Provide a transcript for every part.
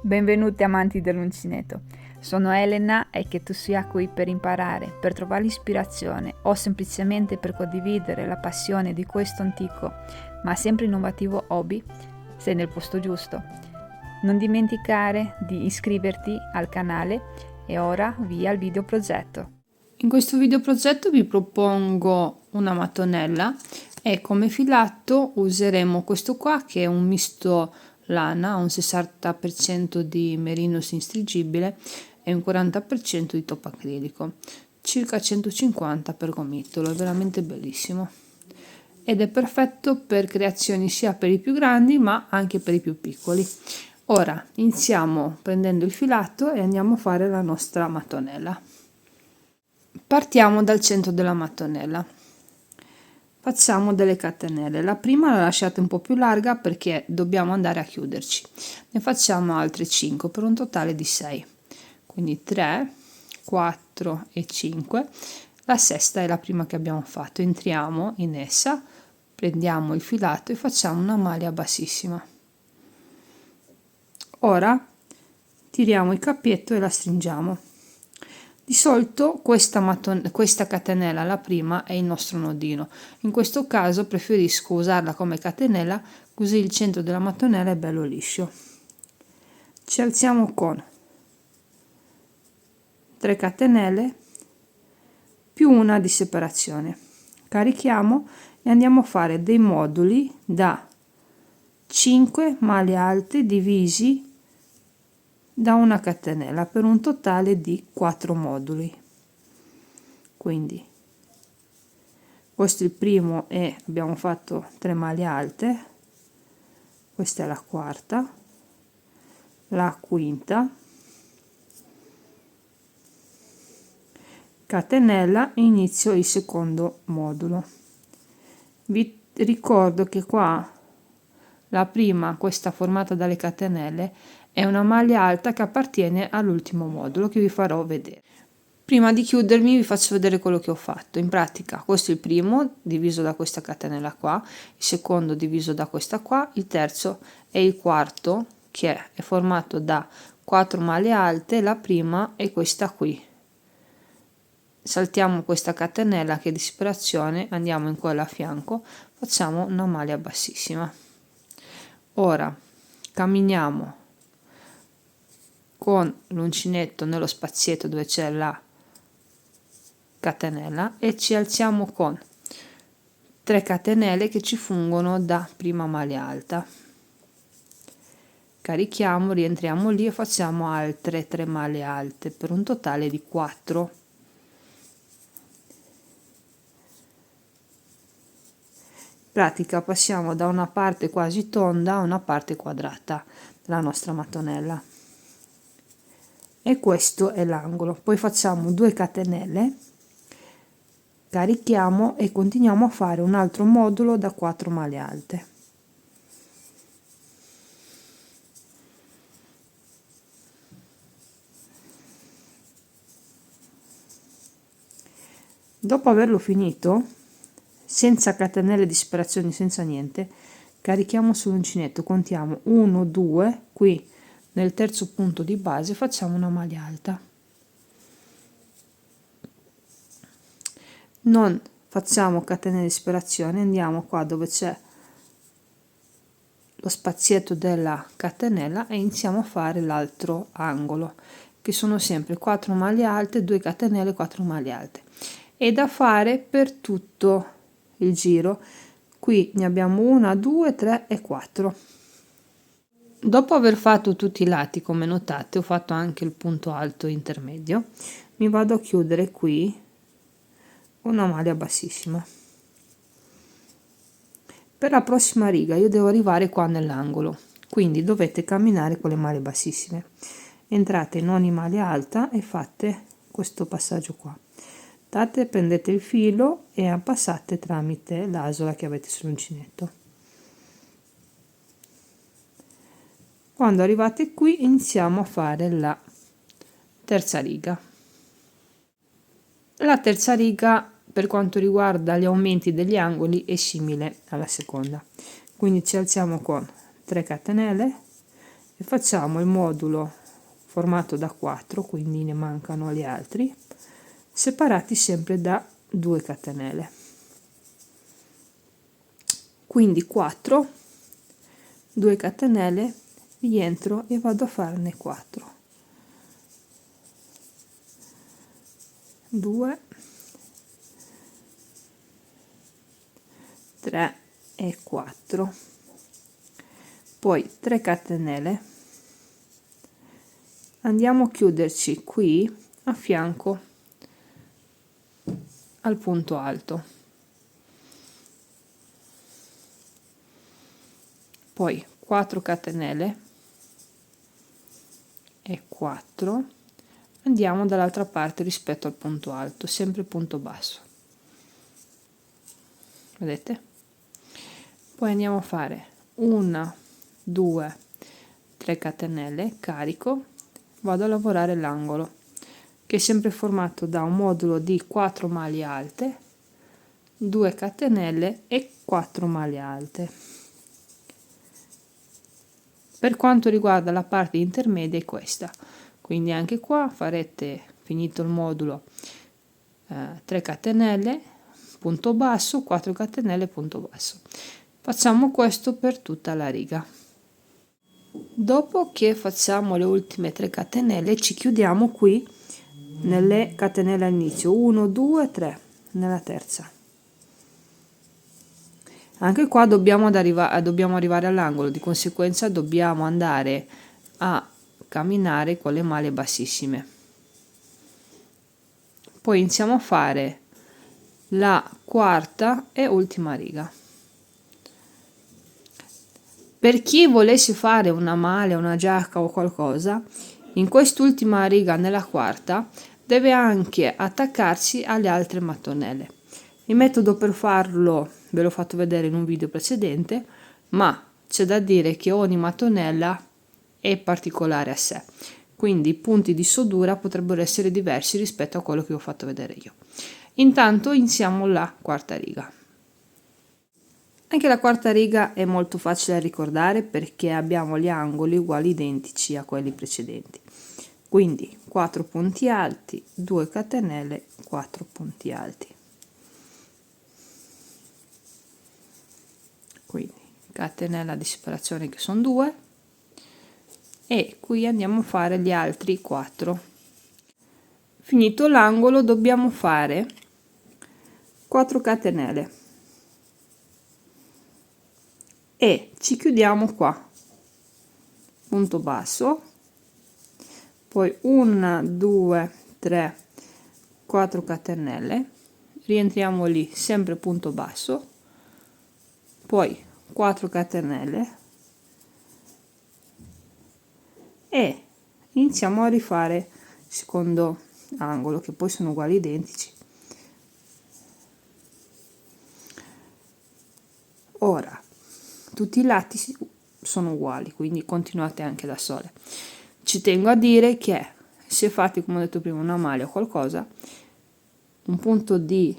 Benvenuti amanti dell'uncinetto, sono Elena e che tu sia qui per imparare, per trovare l'ispirazione o semplicemente per condividere la passione di questo antico ma sempre innovativo hobby, sei nel posto giusto. Non dimenticare di iscriverti al canale e ora via al video progetto. In questo video progetto vi propongo una mattonella e come filato useremo questo qua che è un misto lana, un 60% di merino stringibile e un 40% di top acrilico, circa 150 per gomitolo, è veramente bellissimo ed è perfetto per creazioni sia per i più grandi ma anche per i più piccoli. Ora iniziamo prendendo il filato e andiamo a fare la nostra mattonella. Partiamo dal centro della mattonella, facciamo delle catenelle. La prima la lasciate un po' più larga perché dobbiamo andare a chiuderci, ne facciamo altre 5 per un totale di 6, quindi 3, 4 e 5. La sesta è la prima che abbiamo fatto, entriamo in essa, prendiamo il filato e facciamo una maglia bassissima. Ora tiriamo il cappietto e la stringiamo. Di solito questa catenella, la prima, è il nostro nodino. In questo caso preferisco usarla come catenella, così il centro della mattonella è bello liscio. Ci alziamo con 3 catenelle più una di separazione. Carichiamo e andiamo a fare dei moduli da 5 maglie alte divisi da una catenella per un totale di 4 moduli. Quindi questo è il primo e abbiamo fatto 3 maglie alte, questa è la quarta, la quinta, catenella e inizio il secondo modulo. Vi ricordo che qua la prima, questa formata dalle catenelle, è una maglia alta che appartiene all'ultimo modulo che vi farò vedere. Prima di chiudermi vi faccio vedere quello che ho fatto. In pratica questo è il primo diviso da questa catenella qua, il secondo diviso da questa qua, il terzo e il quarto che è formato da 4 maglie alte, la prima è questa qui. Saltiamo questa catenella che è di separazione, andiamo in quella a fianco, facciamo una maglia bassissima. Ora camminiamo con l'uncinetto nello spazietto dove c'è la catenella e ci alziamo con 3 catenelle che ci fungono da prima maglia alta. Carichiamo, rientriamo lì e facciamo altre 3 maglie alte per un totale di 4. In pratica passiamo da una parte quasi tonda a una parte quadrata della nostra mattonella e questo è l'angolo. Poi facciamo 2 catenelle, carichiamo e continuiamo a fare un altro modulo da 4 maglie alte. Dopo averlo finito, senza catenelle di separazione, senza niente, carichiamo sull'uncinetto, contiamo 1 2, qui nel terzo punto di base facciamo una maglia alta. Non facciamo catenelle di separazione, andiamo qua dove c'è lo spazietto della catenella e iniziamo a fare l'altro angolo, che sono sempre 4 maglie alte, 2 catenelle, 4 maglie alte. È da fare per tutto il giro. Qui ne abbiamo 1 2 3 e 4. Dopo aver fatto tutti i lati, come notate, ho fatto anche il punto alto intermedio, mi vado a chiudere qui una maglia bassissima. Per la prossima riga io devo arrivare qua nell'angolo, quindi dovete camminare con le maglie bassissime. Entrate in ogni maglia alta e fate questo passaggio qua. Prendete il filo e passate tramite l'asola che avete sull'uncinetto. Quando arrivate qui iniziamo a fare la terza riga. La terza riga per quanto riguarda gli aumenti degli angoli è simile alla seconda, quindi ci alziamo con 3 catenelle e facciamo il modulo formato da 4, quindi ne mancano gli altri, separati sempre da 2 catenelle. Quindi 4, 2 catenelle, rientro e vado a farne 4, 2, 3 e 4, poi 3 catenelle, andiamo a chiuderci qui a fianco al punto alto, poi 4 catenelle e 4, andiamo dall'altra parte rispetto al punto alto, sempre punto basso, vedete? Poi andiamo a fare 1, 2, 3 catenelle, carico, vado a lavorare l'angolo, che è sempre formato da un modulo di 4 maglie alte, 2 catenelle e 4 maglie alte. Per quanto riguarda la parte intermedia è questa, quindi anche qua farete, finito il modulo, 3 catenelle, punto basso, 4 catenelle, punto basso. Facciamo questo per tutta la riga. Dopo che facciamo le ultime 3 catenelle ci chiudiamo qui nelle catenelle all'inizio, 1, 2, 3, nella terza. Anche qua dobbiamo arrivare all'angolo, di conseguenza dobbiamo andare a camminare con le maglie bassissime. Poi iniziamo a fare la quarta e ultima riga. Per chi volesse fare una maglia, una giacca o qualcosa, in quest'ultima riga nella quarta deve anche attaccarsi alle altre mattonelle. Il metodo per farlo ve l'ho fatto vedere in un video precedente, ma c'è da dire che ogni mattonella è particolare a sé, quindi i punti di sodura potrebbero essere diversi rispetto a quello che vi ho fatto vedere io. Intanto iniziamo la quarta riga. Anche la quarta riga è molto facile da ricordare perché abbiamo gli angoli uguali identici a quelli precedenti. Quindi 4 punti alti, 2 catenelle, 4 punti alti. Quindi catenella di separazione che sono 2 e qui andiamo a fare gli altri 4. Finito l'angolo dobbiamo fare 4 catenelle e ci chiudiamo qua, punto basso, poi 1, 2, 3, 4 catenelle, rientriamo lì, sempre punto basso, poi 4 catenelle e iniziamo a rifare il secondo angolo, che poi sono uguali identici. Ora tutti i lati sono uguali, quindi continuate anche da sole. Ci tengo a dire che se fate, come ho detto prima, una maglia o qualcosa, un punto di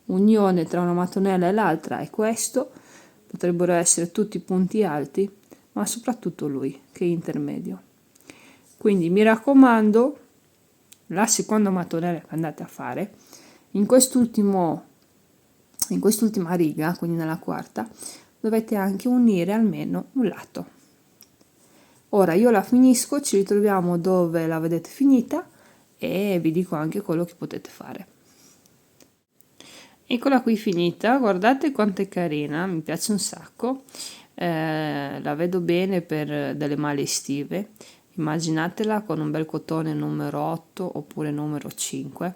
unione tra una mattonella e l'altra è questo, potrebbero essere tutti punti alti, ma soprattutto lui che è intermedio. Quindi mi raccomando, la seconda mattonella che andate a fare, in quest'ultima riga, quindi nella quarta, dovete anche unire almeno un lato. Ora io la finisco, ci ritroviamo dove la vedete finita e vi dico anche quello che potete fare. Eccola qui finita, guardate quanto è carina, mi piace un sacco, la vedo bene per delle maglie estive. Immaginatela con un bel cotone numero 8 oppure numero 5,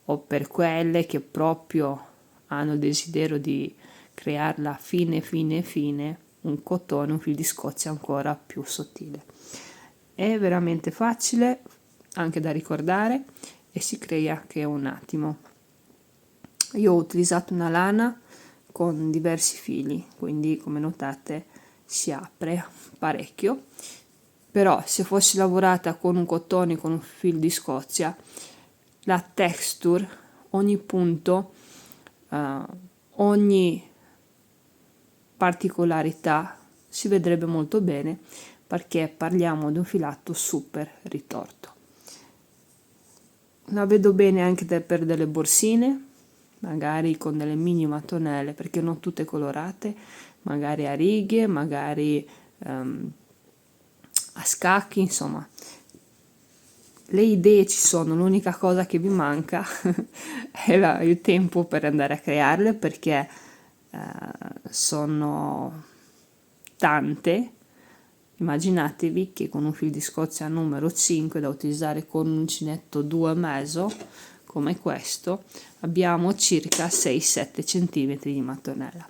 o per quelle che proprio hanno il desiderio di crearla fine, un cotone, un fil di Scozia ancora più sottile. È veramente facile anche da ricordare e si crea che un attimo. Io ho utilizzato una lana con diversi fili, quindi come notate si apre parecchio, però se fosse lavorata con un cotone, con un fil di Scozia, la texture, ogni punto, ogni particolarità si vedrebbe molto bene, perché parliamo di un filato super ritorto. La vedo bene anche per delle borsine, magari con delle mini mattonelle, perché non tutte colorate, magari a righe, magari a scacchi, insomma. Le idee ci sono, l'unica cosa che vi manca è il tempo per andare a crearle, perché sono tante. Immaginatevi che con un fil di Scozia numero 5 da utilizzare con un uncinetto 2,5 come questo abbiamo circa 6-7 cm di mattonella.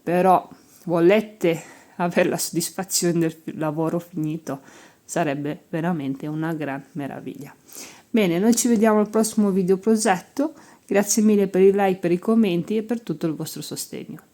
Però volete avere la soddisfazione del lavoro finito, sarebbe veramente una gran meraviglia. Bene, noi ci vediamo al prossimo video progetto. Grazie mille per i like, per i commenti e per tutto il vostro sostegno.